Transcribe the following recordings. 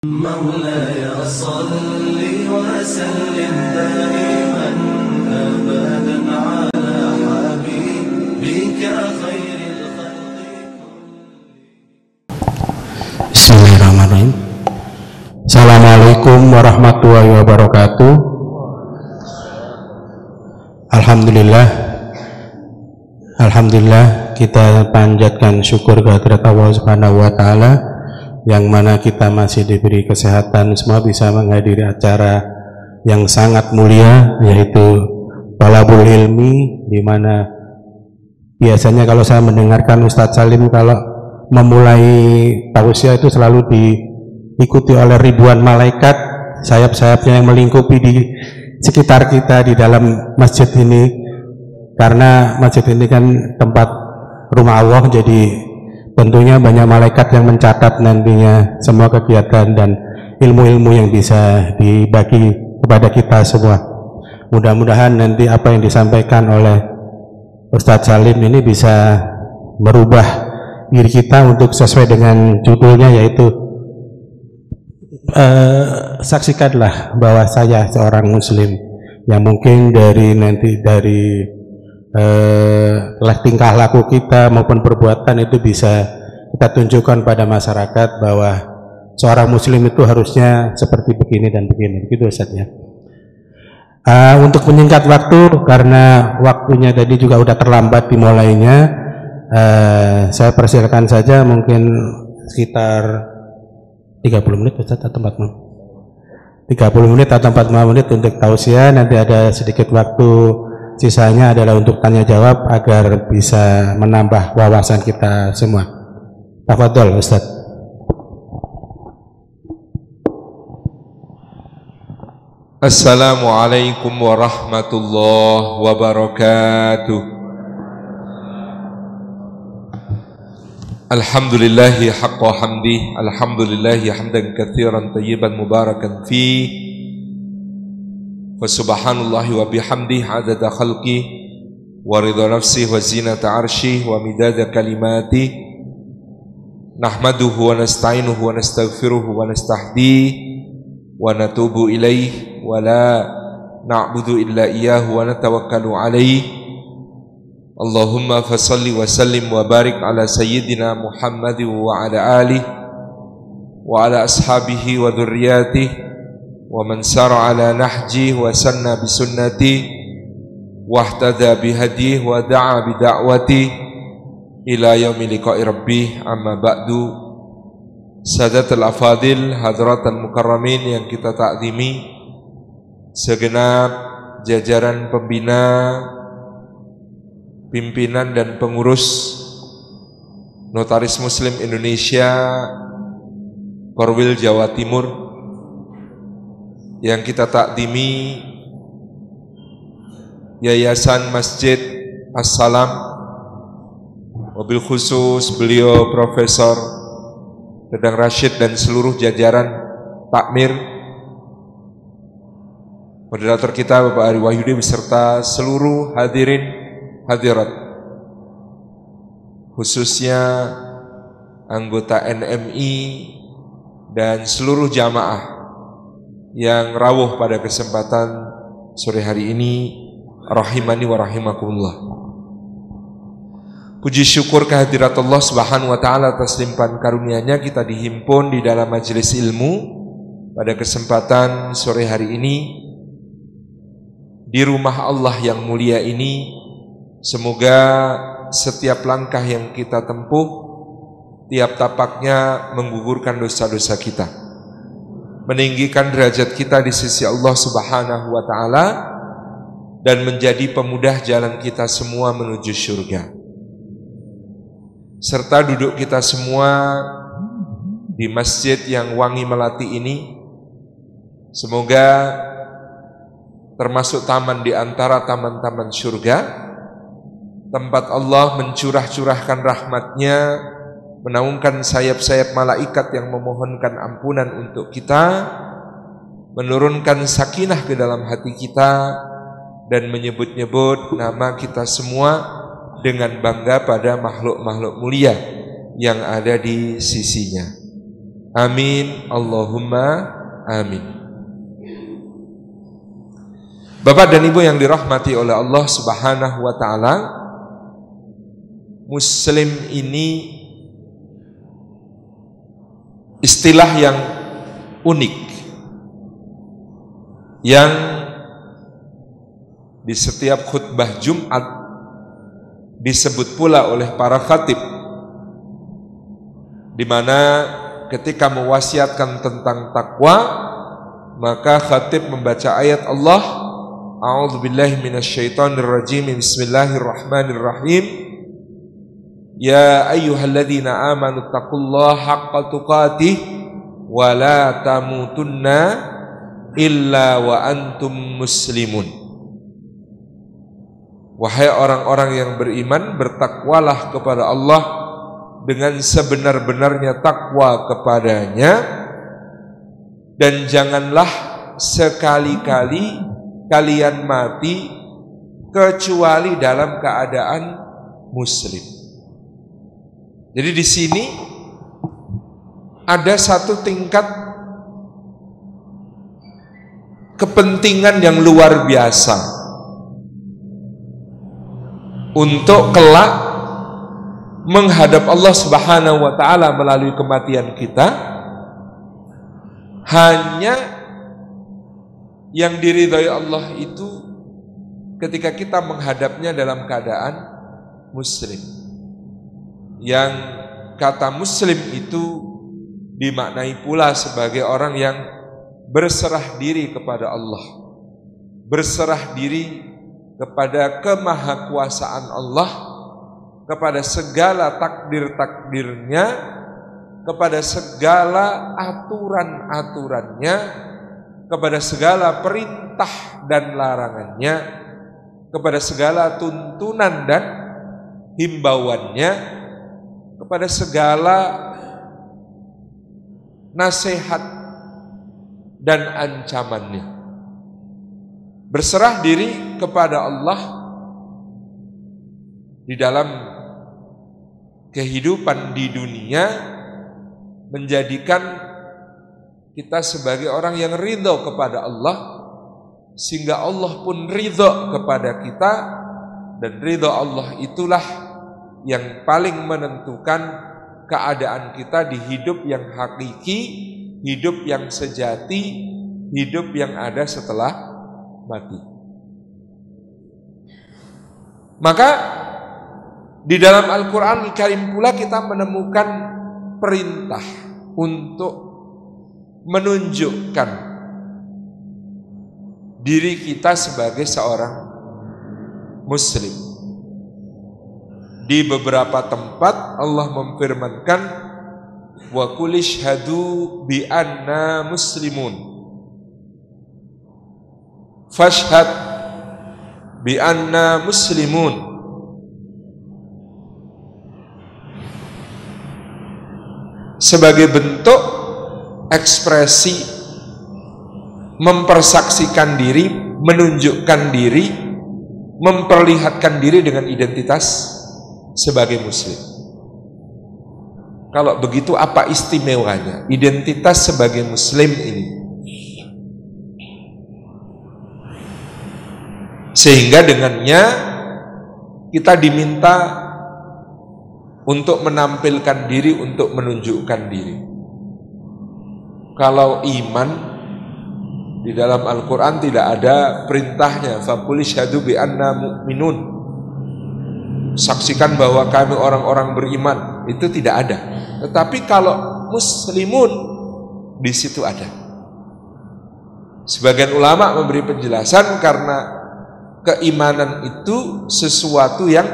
مولاي صل وسلم دائما أبدا على حبيبك خير الخلق. Bismillahirrahmanirrahim. Assalamualaikum warahmatullahi wabarakatuh. Alhamdulillah kita panjatkan syukur kehadirat Allah Subhanahu wa taala yang mana kita masih diberi kesehatan semua bisa menghadiri acara yang sangat mulia yaitu Thalabul Ilmi, di mana biasanya kalau saya mendengarkan Ustadz Salim kalau memulai tausiah itu selalu diikuti oleh ribuan malaikat, sayap-sayapnya yang melingkupi di sekitar kita di dalam masjid ini, karena masjid ini kan tempat rumah Allah, jadi tentunya banyak malaikat yang mencatat nantinya semua kegiatan dan ilmu-ilmu yang bisa dibagi kepada kita semua. Mudah-mudahan nanti apa yang disampaikan oleh Ustadz Salim ini bisa merubah diri kita untuk sesuai dengan judulnya, yaitu saksikanlah bahwa saya seorang muslim, yang mungkin dari tingkah laku kita maupun perbuatan itu bisa kita tunjukkan pada masyarakat bahwa seorang muslim itu harusnya seperti begini dan begini, gitu Ustaz ya. Untuk menyingkat waktu, karena waktunya tadi juga udah terlambat dimulainya, saya persilakan saja mungkin sekitar 30 menit Ustaz atau 40 menit atau 45 menit untuk tausiah. Nanti ada sedikit waktu sisanya adalah untuk tanya jawab agar bisa menambah wawasan kita semua. Tafadhol Ustaz. Assalamualaikum warahmatullahi wabarakatuh. Alhamdulillahi haqqa hamdih, alhamdulillahi hamdan katsiran tayyiban mubarakan fih. Wa subhanallahi wa bihamdihi adada khalqih wa ridha nafsihi wa zinata arshih wa midada kalimati. Nahmaduhu wa nasta'inuhu wa nastaghfiruhu wa nastahdihi wa natubu ilaih wa la na'budu illa iyyahu wa natawakkalu alaih. Allahumma fasalli wa sallim wa barik ala sayyidina Muhammad wa ala alihi wa ala ashabihi wa dhurriyyatihi wa man sara ala nahji wa sanna bi sunnati wa ihtada bi hadihi wa da'a bi da'wati ila yaumi liqa'i rabbih. Amma ba'du. Sadatul afadil, hadratal mukarramin yang kita takzimi, segenap jajaran pembina, pimpinan dan pengurus Notaris Muslim Indonesia Korwil Jawa Timur yang kita takdimi, Yayasan Masjid As-Salam, wabil khusus beliau Profesor Dadang Rashid dan seluruh jajaran takmir, moderator kita Bapak Ari Wahyudi beserta seluruh hadirin hadirat, khususnya anggota NMI dan seluruh jamaah yang rawuh pada kesempatan sore hari ini, rahimani wa rahimakumullah. Puji syukur kehadirat Allah Subhanahu wa taala atas limpahan karunia-Nya kita dihimpun di dalam majelis ilmu pada kesempatan sore hari ini di rumah Allah yang mulia ini. Semoga setiap langkah yang kita tempuh, tiap tapaknya menggugurkan dosa-dosa kita, meninggikan derajat kita di sisi Allah Subhanahu wa taala, dan menjadi pemudah jalan kita semua menuju surga. Serta duduk kita semua di masjid yang wangi melati ini, semoga termasuk taman di antara taman-taman surga, tempat Allah mencurah-curahkan rahmat-Nya, menaungkan sayap-sayap malaikat yang memohonkan ampunan untuk kita, menurunkan sakinah ke dalam hati kita, dan menyebut-nyebut nama kita semua dengan bangga pada makhluk-makhluk mulia yang ada di sisinya. Amin, Allahumma amin. Bapak dan Ibu yang dirahmati oleh Allah Subhanahu wa taala, Muslim ini istilah yang unik, yang di setiap khutbah Jumat disebut pula oleh para khatib, di mana ketika mewasiatkan tentang takwa, maka khatib membaca ayat Allah, A'udzubillahi minasyaitonirrajim, Bismillahirrahmanirrahim. Ya ayyuhalladzina amanu taqullaha haqqa tuqatih wa la tamutunna illa wa antum muslimun. Wahai orang-orang yang beriman, bertakwalah kepada Allah dengan sebenar-benarnya takwa kepadanya, dan janganlah sekali-kali kalian mati kecuali dalam keadaan muslim. Jadi di sini ada satu tingkat kepentingan yang luar biasa untuk kelak menghadap Allah Subhanahu wa taala melalui kematian kita. Hanya yang diridhai Allah itu ketika kita menghadapnya dalam keadaan muslim. Yang kata muslim itu dimaknai pula sebagai orang yang berserah diri kepada Allah, berserah diri kepada kemahakuasaan Allah, kepada segala takdir-takdirnya, kepada segala aturan-aturannya, kepada segala perintah dan larangannya, kepada segala tuntunan dan himbauannya, kepada segala nasihat dan ancamannya. Berserah diri kepada Allah di dalam kehidupan di dunia menjadikan kita sebagai orang yang ridho kepada Allah, sehingga Allah pun ridho kepada kita, dan ridho Allah itulah yang paling menentukan keadaan kita di hidup yang hakiki, hidup yang sejati, hidup yang ada setelah mati. Maka di dalam Al-Quran Al-Karim pula kita menemukan perintah untuk menunjukkan diri kita sebagai seorang muslim. Di beberapa tempat Allah memfirmankan, wa qul ishhadu bi anna muslimun, fashhad bi anna muslimun. Sebagai bentuk ekspresi mempersaksikan diri, menunjukkan diri, memperlihatkan diri dengan identitas sebagai muslim. Kalau begitu apa istimewanya identitas sebagai muslim ini? Sehingga dengannya kita diminta untuk menampilkan diri, untuk menunjukkan diri. Kalau iman di dalam Al-Quran tidak ada perintahnya, faqul ishhadu bi anna mu'minun, saksikan bahwa kami orang-orang beriman, itu tidak ada. Tetapi kalau muslimun, di situ ada. Sebagian ulama memberi penjelasan karena keimanan itu sesuatu yang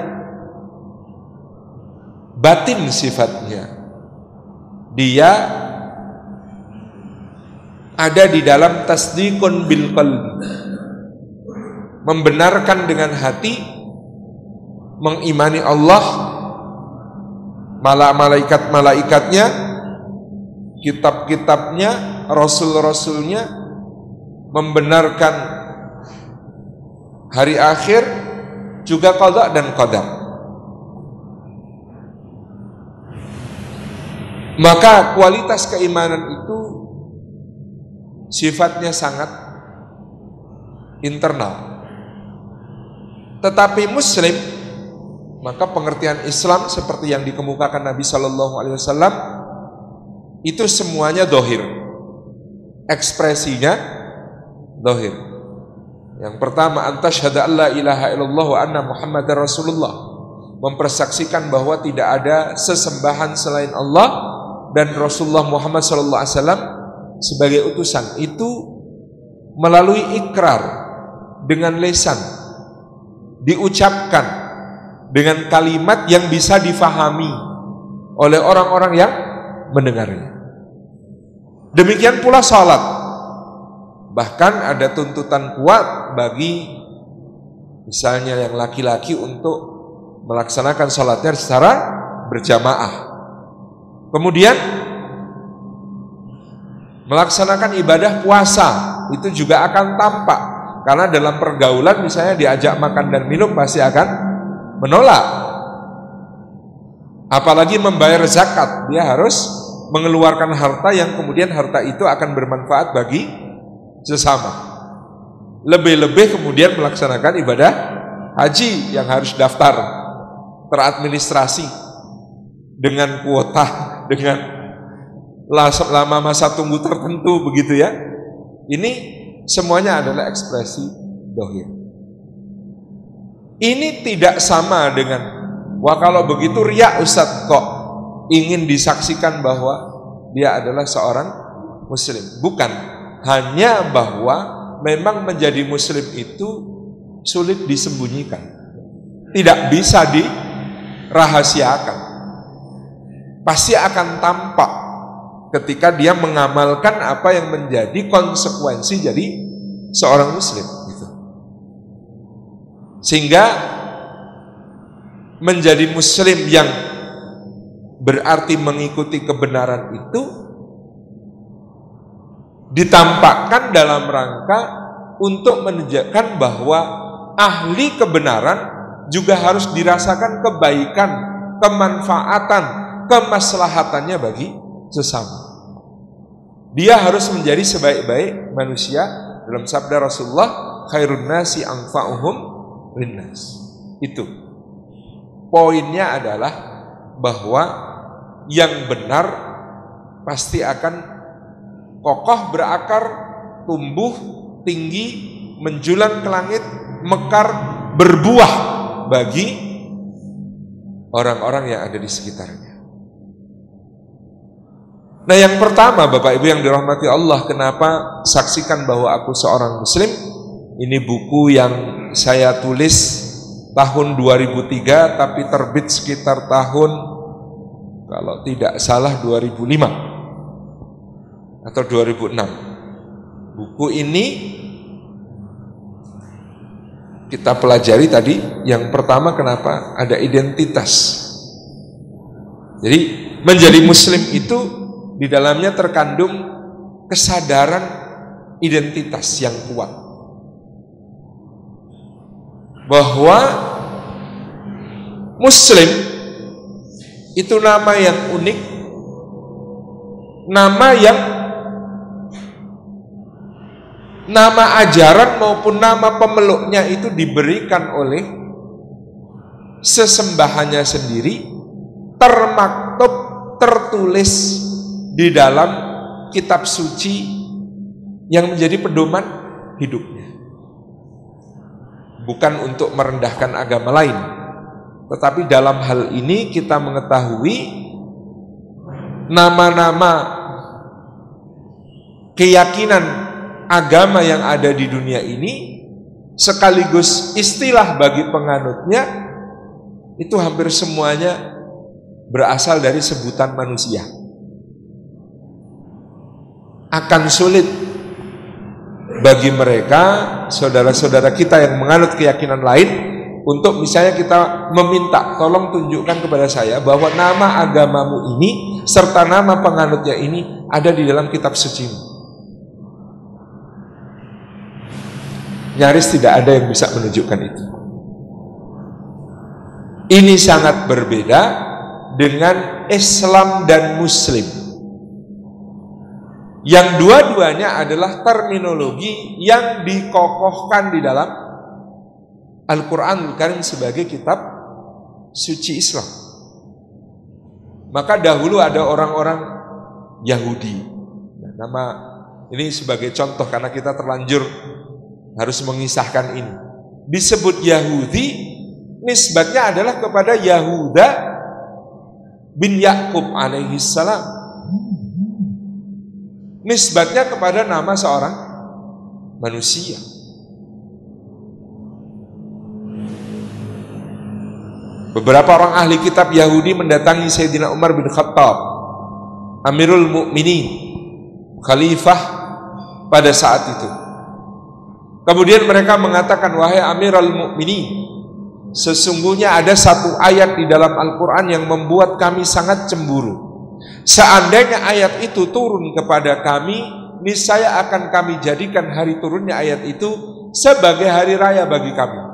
batin sifatnya. Dia ada di dalam tasdiqun bil qalbi, membenarkan dengan hati, mengimani Allah, malaikat-malaikatnya, kitab-kitabnya, rasul-rasulnya, membenarkan hari akhir, juga qada dan qadar. Maka kualitas keimanan itu sifatnya sangat internal. Tetapi Muslim, maka pengertian Islam seperti yang dikemukakan Nabi Shallallahu Alaihi Wasallam itu semuanya dohir, ekspresinya dohir. Yang pertama, antasyhadu an la ilaha illallah wa anna Muhammadar Rasulullah, mempersaksikan bahwa tidak ada sesembahan selain Allah dan Rasulullah Muhammad Sallallahu Alaihi Wasallam sebagai utusan. Itu melalui ikrar dengan lisan, diucapkan dengan kalimat yang bisa difahami oleh orang-orang yang mendengarnya. Demikian pula salat. Bahkan ada tuntutan kuat bagi misalnya yang laki-laki untuk melaksanakan salatnya secara berjamaah. Kemudian melaksanakan ibadah puasa itu juga akan tampak, karena dalam pergaulan misalnya diajak makan dan minum pasti akan menolak. Apalagi membayar zakat, dia harus mengeluarkan harta yang kemudian harta itu akan bermanfaat bagi sesama. Lebih-lebih kemudian melaksanakan ibadah haji yang harus daftar, teradministrasi dengan kuota, dengan lama masa tunggu tertentu begitu ya. Ini semuanya adalah ekspresi dohir. Ini tidak sama dengan, wah kalau begitu riya Ustadz, kok ingin disaksikan bahwa dia adalah seorang muslim. Bukan, hanya bahwa memang menjadi muslim itu sulit disembunyikan, tidak bisa dirahasiakan, pasti akan tampak ketika dia mengamalkan apa yang menjadi konsekuensi jadi seorang muslim gitu. Sehingga menjadi muslim yang berarti mengikuti kebenaran itu ditampakkan dalam rangka untuk menunjukkan bahwa ahli kebenaran juga harus dirasakan kebaikan, kemanfaatan, kemaslahatannya bagi sesama. Dia harus menjadi sebaik-baik manusia. Dalam sabda Rasulullah, khairun nasi anfa'uhum linnas. Itu poinnya adalah bahwa yang benar pasti akan kokoh berakar, tumbuh tinggi, menjulang ke langit, mekar, berbuah bagi orang-orang yang ada di sekitarnya. Nah, yang pertama Bapak Ibu yang dirahmati Allah, kenapa saksikan bahwa aku seorang muslim? Ini buku yang saya tulis tahun 2003 tapi terbit sekitar tahun, kalau tidak salah 2005 atau 2006. Buku ini kita pelajari tadi, yang pertama kenapa ada identitas. Jadi menjadi muslim itu di dalamnya terkandung kesadaran identitas yang kuat, bahwa muslim itu nama yang unik, nama ajaran maupun nama pemeluknya itu diberikan oleh sesembahannya sendiri, termaktub, tertulis di dalam kitab suci yang menjadi pedoman hidupnya. Bukan untuk merendahkan agama lain, tetapi dalam hal ini kita mengetahui nama-nama keyakinan agama yang ada di dunia ini sekaligus istilah bagi penganutnya, itu hampir semuanya berasal dari sebutan manusia. Akan sulit bagi mereka, saudara-saudara kita yang menganut keyakinan lain, untuk misalnya kita meminta, tolong tunjukkan kepada saya bahwa nama agamamu ini serta nama penganutnya ini ada di dalam kitab sucimu. Nyaris tidak ada yang bisa menunjukkan itu. Ini sangat berbeda dengan Islam dan Muslim, yang dua-duanya adalah terminologi yang dikokohkan di dalam Al-Quranul Karim sebagai kitab suci Islam. Maka dahulu ada orang-orang Yahudi. Nah, nama ini sebagai contoh karena kita terlanjur harus mengisahkan ini. Disebut Yahudi, nisbatnya adalah kepada Yahuda bin Yakub alaihi salam. Nisbatnya kepada nama seorang manusia. Beberapa orang ahli kitab Yahudi mendatangi Sayyidina Umar bin Khattab, Amirul Mukminin, khalifah pada saat itu. Kemudian mereka mengatakan, wahai Amirul Mukminin, sesungguhnya ada satu ayat di dalam Al-Quran yang membuat kami sangat cemburu. Seandainya ayat itu turun kepada kami, niscaya akan kami jadikan hari turunnya ayat itu sebagai hari raya bagi kami.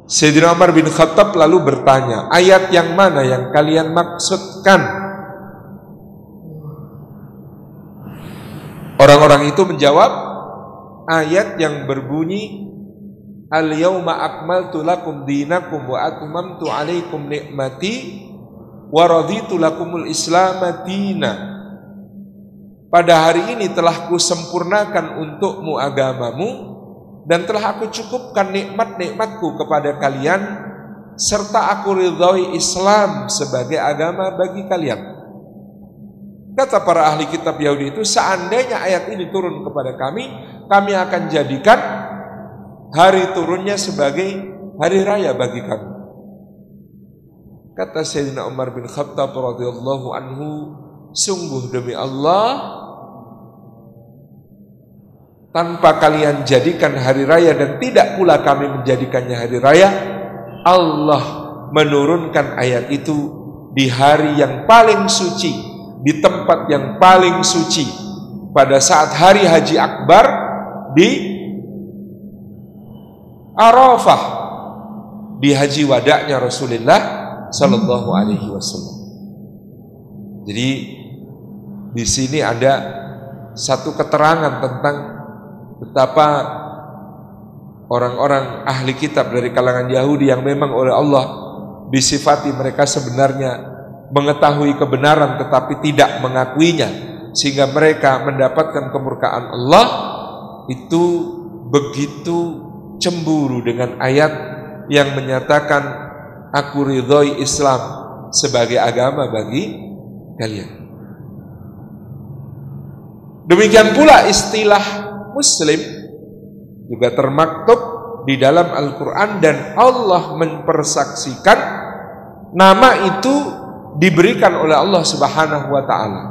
Sayyidina Umar bin Khattab lalu bertanya, ayat yang mana yang kalian maksudkan? Orang-orang itu menjawab, ayat yang berbunyi, Al-yawma akmaltu lakum dinakum wa atmamtu alaikum ni'mati wa raditu lakumul Islam dina. Pada hari ini telah kusempurnakan untukmu agamamu, dan telah aku cukupkan nikmat-nikmatku kepada kalian, serta aku ridhoi Islam sebagai agama bagi kalian. Kata para ahli kitab Yahudi itu, seandainya ayat ini turun kepada kami akan jadikan hari turunnya sebagai hari raya bagi kami. Kata Sayyidina Umar bin Khattab radhiyallahu anhu, sungguh demi Allah, tanpa kalian jadikan hari raya dan tidak pula kami menjadikannya hari raya, Allah menurunkan ayat itu di hari yang paling suci, di tempat yang paling suci, pada saat hari Haji Akbar di Arafah, di haji wada'nya Rasulullah Sallallahu Alaihi Wasallam. Jadi di sini ada satu keterangan tentang betapa orang-orang ahli kitab dari kalangan Yahudi yang memang oleh Allah disifati mereka sebenarnya mengetahui kebenaran tetapi tidak mengakuinya, sehingga mereka mendapatkan kemurkaan Allah, itu begitu cemburu dengan ayat yang menyatakan aku ridhoi Islam sebagai agama bagi kalian. Demikian pula istilah Muslim juga termaktub di dalam Al-Quran, dan Allah mempersaksikan nama itu diberikan oleh Allah Subhanahu wa ta'ala.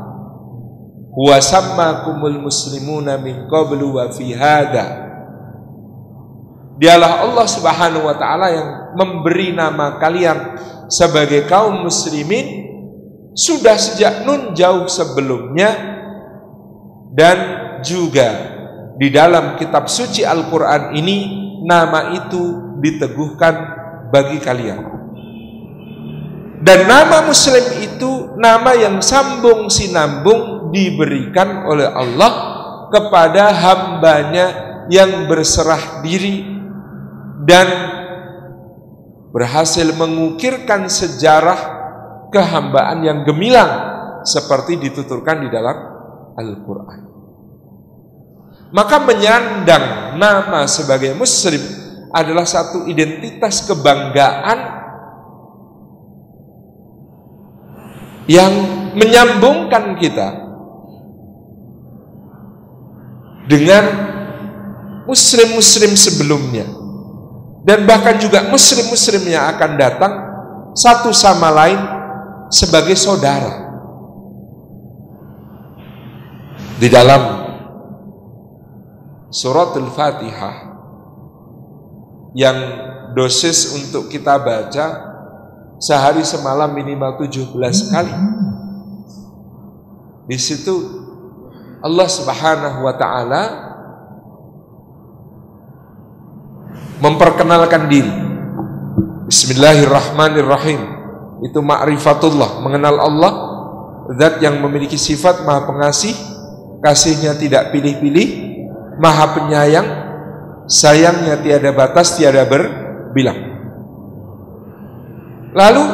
Huwa sammakumul muslimuna min qablu wa fi hada. Dialah Allah Subhanahu wa ta'ala yang memberi nama kalian sebagai kaum muslimin sudah sejak nun jauh sebelumnya, dan juga di dalam kitab suci Al-Quran ini nama itu diteguhkan bagi kalian. Dan nama Muslim itu nama yang sambung sinambung diberikan oleh Allah kepada hambanya yang berserah diri dan berhasil mengukirkan sejarah kehambaan yang gemilang seperti dituturkan di dalam Al-Quran. Maka menyandang nama sebagai Muslim adalah satu identitas kebanggaan yang menyambungkan kita dengan muslim-muslim sebelumnya, dan bahkan juga muslim-muslim yang akan datang satu sama lain sebagai saudara. Di dalam Surat Al-Fatihah yang dosis untuk kita baca sehari semalam minimal 17 kali, di situ Allah Subhanahu wa ta'ala memperkenalkan diri. Bismillahirrahmanirrahim. Itu ma'rifatullah, mengenal Allah, zat yang memiliki sifat maha pengasih, kasihnya tidak pilih-pilih, maha penyayang, sayangnya tiada batas, tiada berbilang. Lalu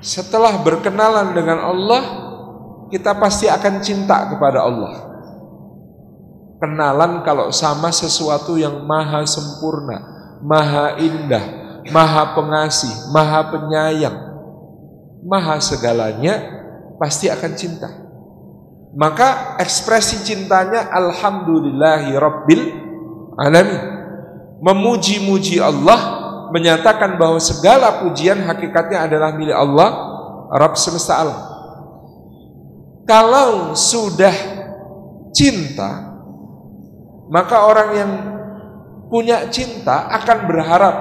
setelah berkenalan dengan Allah, kita pasti akan cinta kepada Allah. Kenalan kalau sama sesuatu yang maha sempurna, maha indah, maha pengasih, maha penyayang, maha segalanya, pasti akan cinta. Maka ekspresi cintanya alhamdulillahi rabbil alamin. Memuji-muji Allah, menyatakan bahwa segala pujian hakikatnya adalah milik Allah, Rabb semesta alam. Kalau sudah cinta, maka orang yang punya cinta akan berharap.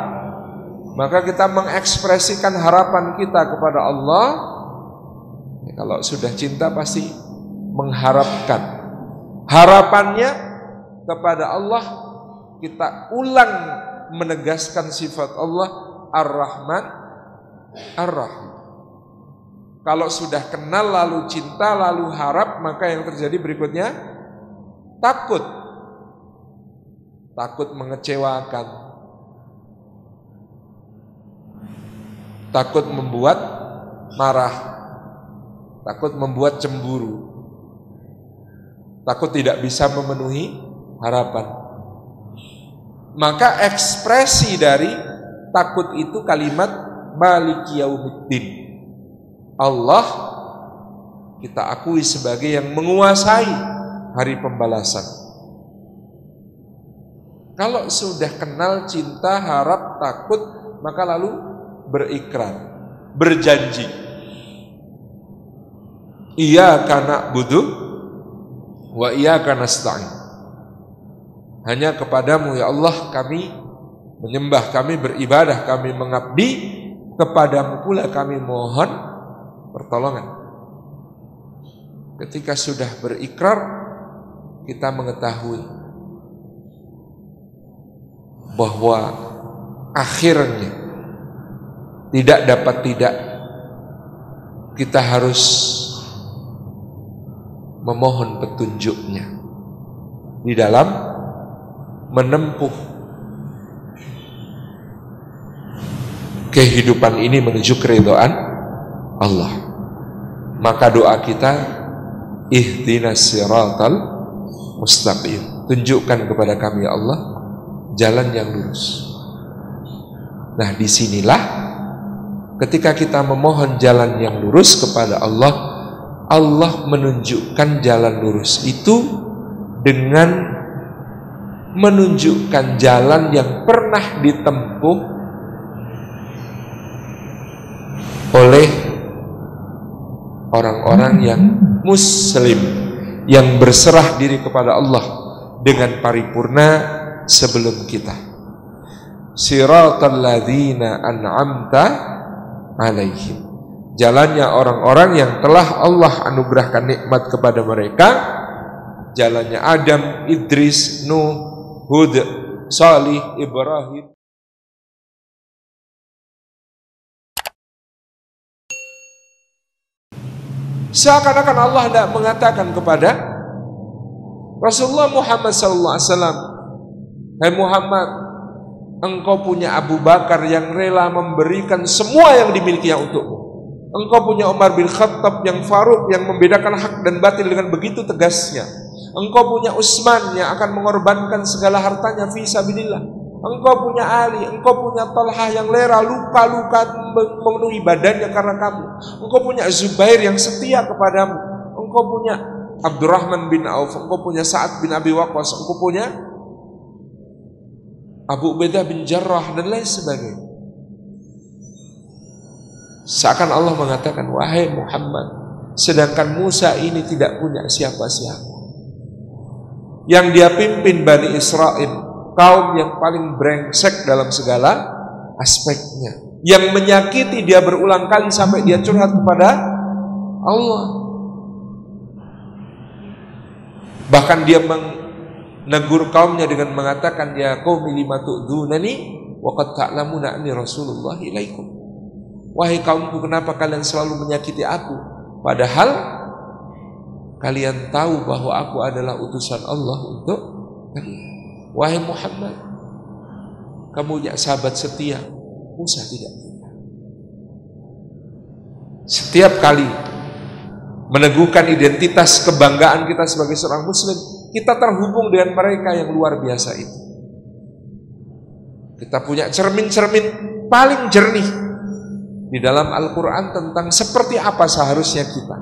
Maka kita mengekspresikan harapan kita kepada Allah. Ya, kalau sudah cinta pasti mengharapkan. Harapannya kepada Allah, kita ulang menegaskan sifat Allah Ar-Rahman Ar-Rahim. Kalau sudah kenal lalu cinta lalu harap, maka yang terjadi berikutnya takut. Takut mengecewakan, takut membuat marah, takut membuat cemburu, takut tidak bisa memenuhi harapan. Maka ekspresi dari takut itu kalimat Maliki Yaumiddin. Allah kita akui sebagai yang menguasai hari pembalasan. Kalau sudah kenal cinta, harap, takut, maka lalu berikrar, berjanji. Iyyaka na'budu wa iyyaka nasta'in. Hanya kepadamu ya Allah kami menyembah, kami beribadah, kami mengabdi, kepadamu pula kami mohon pertolongan. Ketika sudah berikrar, kita mengetahui bahwa akhirnya tidak dapat tidak, kita harus memohon petunjuknya di dalam menempuh kehidupan ini menuju keridhaan Allah. Maka doa kita, ihdinas siratal mustaqim, tunjukkan kepada kami ya Allah jalan yang lurus. Nah, disinilah ketika kita memohon jalan yang lurus kepada Allah, Allah menunjukkan jalan lurus itu dengan menunjukkan jalan yang pernah ditempuh oleh orang-orang yang muslim, yang berserah diri kepada Allah dengan paripurna sebelum kita. Siratal ladzina an'amta alaihim, jalannya orang-orang yang telah Allah anugerahkan nikmat kepada mereka, jalannya Adam, Idris, Nuh, Hud, Salih, Ibrahim. Seakan-akan Allah tidak mengatakan kepada Rasulullah Muhammad SAW, hai Muhammad, engkau punya Abu Bakar yang rela memberikan semua yang dimilikinya untukmu. Engkau punya Umar bin Khattab yang Faruq, yang membedakan hak dan batil dengan begitu tegasnya. Engkau punya Utsman yang akan mengorbankan segala hartanya fi sabilillah. Engkau punya Ali, engkau punya Talhah yang lera luka-luka memenuhi badannya karena kamu. Engkau punya Zubair yang setia kepadamu. Engkau punya Abdurrahman bin Auf, engkau punya Sa'ad bin Abi Waqqas, engkau punya Abu Ubaidah bin Jarrah dan lain sebagainya. Seakan Allah mengatakan, wahai Muhammad, sedangkan Musa ini tidak punya siapa-siapa. Yang dia pimpin Bani Israel, kaum yang paling brengsek dalam segala aspeknya, yang menyakiti dia berulang kali sampai dia curhat kepada Allah. Bahkan dia menegur kaumnya dengan mengatakan, ya qaumi lima tu'dzunani wa qad ta'lamuna anni Rasulullah ilaikum. Wahai kaumku, kenapa kalian selalu menyakiti aku padahal kalian tahu bahwa aku adalah utusan Allah untuk kalian. Wahai Muhammad, kamu punya sahabat setia, Musa tidak. Setiap kali meneguhkan identitas kebanggaan kita sebagai seorang muslim, kita terhubung dengan mereka yang luar biasa itu. Kita punya cermin-cermin paling jernih di dalam Al-Quran tentang seperti apa seharusnya kita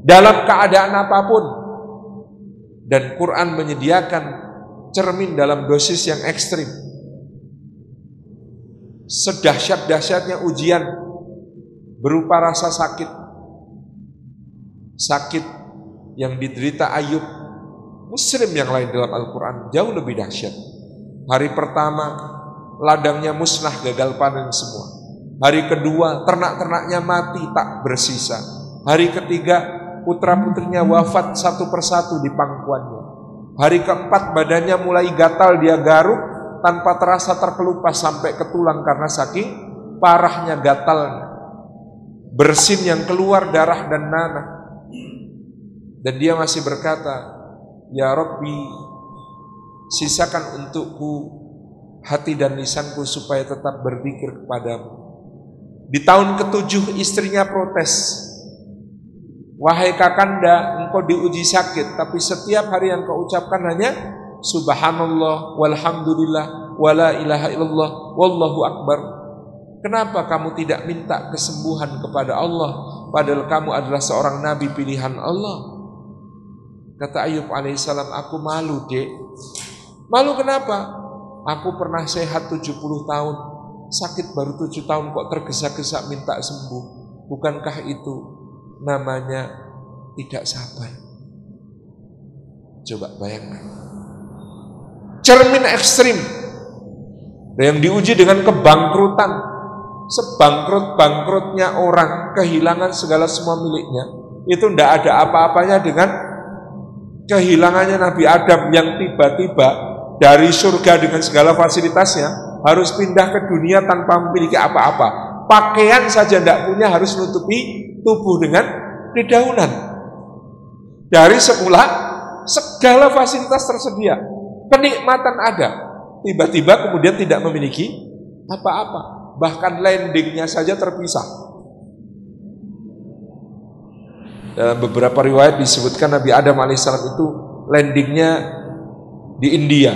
dalam keadaan apapun. Dan Quran menyediakan cermin dalam dosis yang ekstrim. Sedahsyat-dahsyatnya ujian berupa rasa sakit. Sakit yang diderita Ayub, muslim yang lain dalam Al-Quran jauh lebih dahsyat. Hari pertama ladangnya musnah, gagal panen semua. Hari kedua ternak-ternaknya mati tak bersisa. Hari ketiga putra-putrinya wafat satu persatu di pangkuannya. Hari keempat badannya mulai gatal, dia garuk tanpa terasa terkelupas sampai ke tulang karena saking parahnya gatalnya. Bersin yang keluar darah dan nanah. Dan dia masih berkata, ya Rabbi, sisakan untukku hati dan lisanku supaya tetap berzikir kepadamu. Di tahun ke-7 istrinya protes. Wahai kakanda, engkau diuji sakit, tapi setiap hari yang kau ucapkan hanya subhanallah, walhamdulillah, wala ilaha illallah, wallahu akbar. Kenapa kamu tidak minta kesembuhan kepada Allah, padahal kamu adalah seorang nabi pilihan Allah? Kata Ayub alaihissalam, aku malu dek. Malu kenapa? Aku pernah sehat 70 tahun, sakit baru 7 tahun kok tergesa-gesa minta sembuh. Bukankah itu namanya tidak sabar? Coba bayangkan. Cermin ekstrim yang diuji dengan kebangkrutan. Sebangkrut-bangkrutnya orang, kehilangan segala semua miliknya, itu tidak ada apa-apanya dengan kehilangannya Nabi Adam yang tiba-tiba dari surga dengan segala fasilitasnya harus pindah ke dunia tanpa memiliki apa-apa. Pakaian saja tidak punya, harus menutupi tubuh dengan dedaunan. Dari semula segala fasilitas tersedia, kenikmatan ada, tiba-tiba kemudian tidak memiliki apa-apa, bahkan landingnya saja terpisah. Dalam beberapa riwayat disebutkan Nabi Adam alaihissalam itu landingnya di India,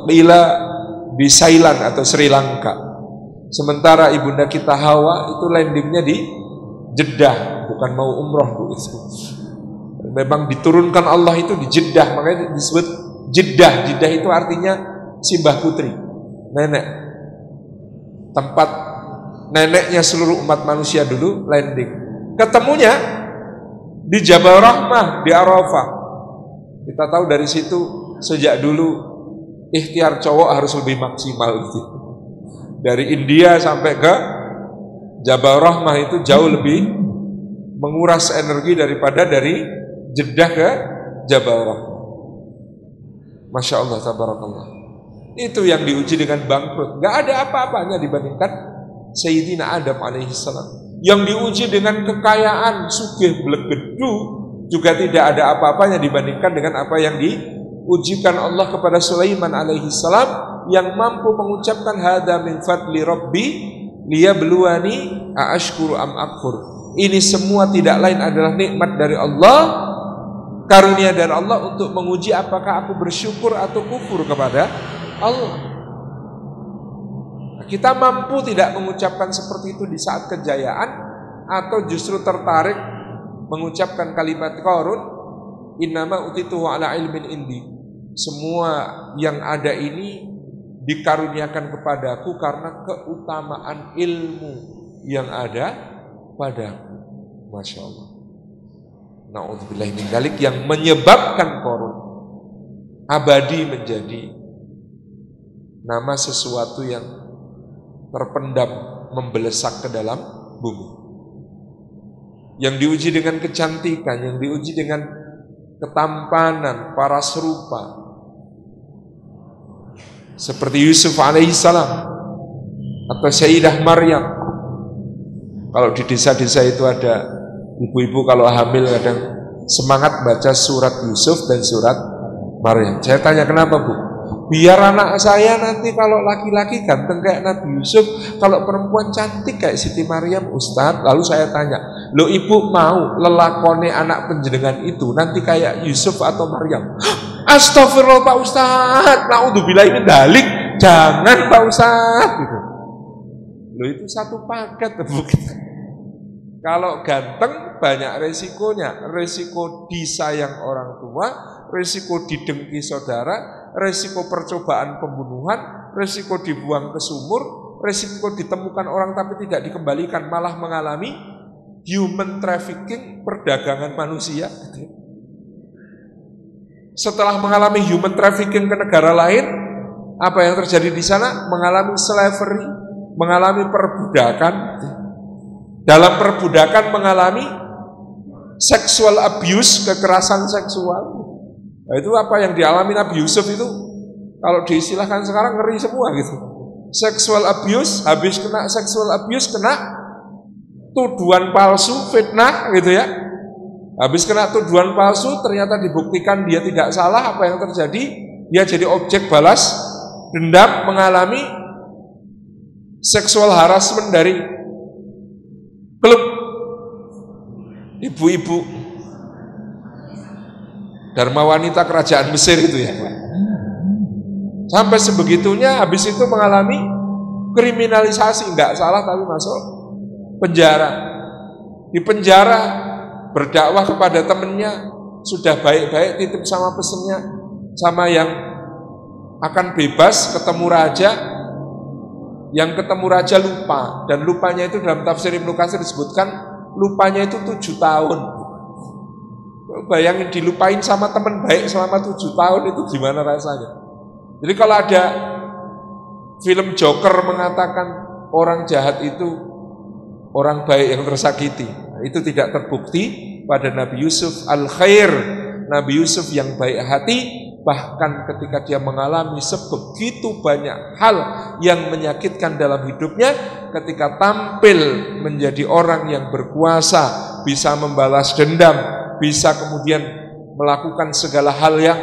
bila di Thailand atau Sri Lanka. Sementara ibunda kita Hawa itu landingnya di Jeddah, bukan mau umroh bu itu. Memang diturunkan Allah itu di Jeddah, makanya disebut Jeddah. Jeddah itu artinya simbah putri, nenek. Tempat neneknya seluruh umat manusia dulu landing. Ketemunya di Jabal Rahmah di Arafah. Kita tahu dari situ sejak dulu ikhtiar cowok harus lebih maksimal gitu. Dari India sampai ke Jabal Rahmah itu jauh lebih menguras energi daripada dari Jeddah ke Jabal Rahmah. Masya Allah, tabarakallah. Itu yang diuji dengan bangkrut. Gak ada apa-apanya dibandingkan Sayyidina Adam alaihissalam. Yang diuji dengan kekayaan, sugih blegedu, juga tidak ada apa-apanya dibandingkan dengan apa yang diujikan Allah kepada Sulaiman alaihissalam, yang mampu mengucapkan hada min fadli rabbi liyabluwani aashkuru am akfur. Ini semua tidak lain adalah nikmat dari Allah, karunia dari Allah untuk menguji apakah aku bersyukur atau kufur kepada Allah. Kita mampu tidak mengucapkan seperti itu di saat kejayaan, atau justru tertarik mengucapkan kalimat Qarun, innama utituhu ala ilmin indi. Semua yang ada ini dikaruniakan kepadaku karena keutamaan ilmu yang ada padaku. Masya Allah. Na'udzubillah min dzalik, yang menyebabkan Qarun abadi menjadi nama sesuatu yang terpendam, membelesak ke dalam bumi. Yang diuji dengan kecantikan, yang diuji dengan ketampanan, paras rupa. Seperti Yusuf alaihissalam, atau Sayyidah Maryam. Kalau di desa-desa itu ada ibu-ibu kalau hamil kadang semangat baca surat Yusuf dan surat Maryam. Saya tanya, kenapa Bu? Biar anak saya nanti kalau laki-laki ganteng kayak Nabi Yusuf, kalau perempuan cantik kayak Siti Maryam, Ustadz. Lalu saya tanya, lo ibu mau lelakone anak penjenengan itu nanti kayak Yusuf atau Maryam? Astagfirullah Pak Ustadz, naudzubillah ini dalik, jangan Pak Ustadz gitu. Lo itu satu paket bukan? Kalau ganteng banyak resikonya, resiko disayang orang tua, resiko didengki saudara, resiko percobaan pembunuhan, resiko dibuang ke sumur, resiko ditemukan orang tapi tidak dikembalikan, malah mengalami human trafficking, perdagangan manusia. Setelah mengalami human trafficking ke negara lain, apa yang terjadi di sana? Mengalami slavery, mengalami perbudakan. Dalam perbudakan mengalami sexual abuse, kekerasan seksual. Nah, itu apa yang dialami Nabi Yusuf itu, kalau diistilahkan sekarang ngeri semua gitu. Sexual abuse, habis kena sexual abuse kena tuduhan palsu, fitnah gitu ya. Habis kena tuduhan palsu, ternyata dibuktikan dia tidak salah. Apa yang terjadi? Dia jadi objek balas dendam, mengalami sexual harassment dari klub ibu-ibu Dharma Wanita kerajaan Mesir itu ya. Sampai sebegitunya, habis itu mengalami kriminalisasi, enggak salah tapi masuk penjara. Di penjara berdakwah kepada temennya, sudah baik-baik titip sama pesennya, sama yang akan bebas ketemu raja. Yang ketemu raja lupa, dan lupanya itu dalam tafsir Ibnu Katsir disebutkan lupanya itu 7 tahun. Bayangin dilupain sama teman baik selama 7 tahun itu gimana rasanya. Jadi kalau ada film Joker mengatakan orang jahat itu orang baik yang tersakiti, itu tidak terbukti pada Nabi Yusuf al-Khair, Nabi Yusuf yang baik hati. Bahkan ketika dia mengalami sebegitu banyak hal yang menyakitkan dalam hidupnya, ketika tampil menjadi orang yang berkuasa, bisa membalas dendam, bisa kemudian melakukan segala hal yang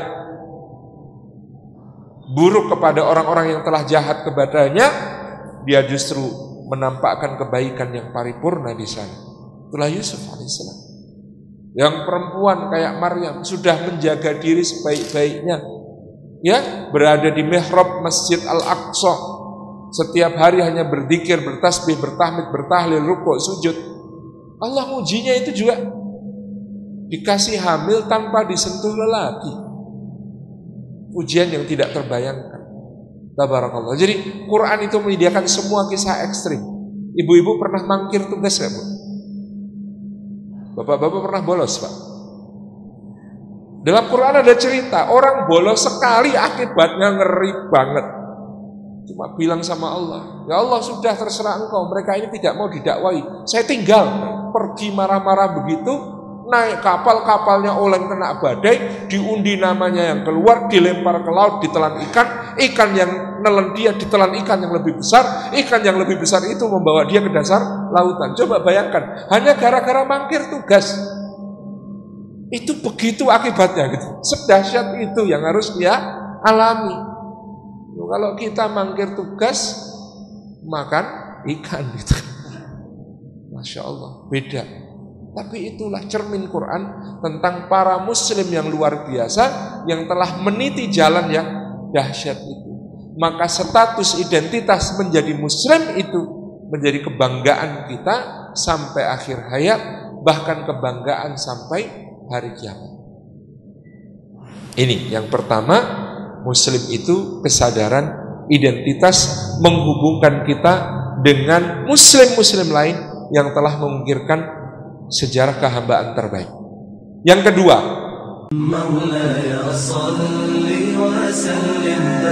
buruk kepada orang-orang yang telah jahat kepadanya, dia justru menampakkan kebaikan yang paripurna di sana. Itulah Yusuf alaihissalam. Yang perempuan kayak Maryam sudah menjaga diri sebaik-baiknya, ya, berada di mihrab Masjid Al-Aqsa, setiap hari hanya berzikir, bertasbih, bertahmid, bertahlil, rukuk, sujud. Allah ujinya itu juga dikasih hamil tanpa disentuh lelaki. Ujian yang tidak terbayangkan. Tabarakallah. Jadi Quran itu menyediakan semua kisah ekstrim. Ibu-ibu pernah mangkir tugas nggak, Bu? Bapak-bapak pernah bolos, Pak? Dalam Quran ada cerita orang bolos sekali akibatnya ngeri banget. Cuma bilang sama Allah, ya Allah sudah terserah engkau, mereka ini tidak mau didakwai, saya tinggal. Pergi marah-marah begitu, naik kapal, kapalnya oleng kena badai, diundi namanya yang keluar, dilempar ke laut, ditelan ikan, ikan yang nelen dia ditelan ikan yang lebih besar, ikan yang lebih besar itu membawa dia ke dasar lautan. Coba bayangkan, hanya gara-gara mangkir tugas. Itu begitu akibatnya gitu. Sedahsyat itu yang harus dia alami. Kalau kita mangkir tugas, makan ikan gitu. Masya Allah, beda. Tapi itulah cermin Quran tentang para muslim yang luar biasa, yang telah meniti jalan yang dahsyat itu. Maka status identitas menjadi muslim itu menjadi kebanggaan kita sampai akhir hayat, bahkan kebanggaan sampai hari kiamat. Ini yang pertama, muslim itu kesadaran identitas menghubungkan kita dengan muslim-muslim lain yang telah mengukirkan sejarah kehambaan terbaik. Yang kedua, مولاي صل وسلم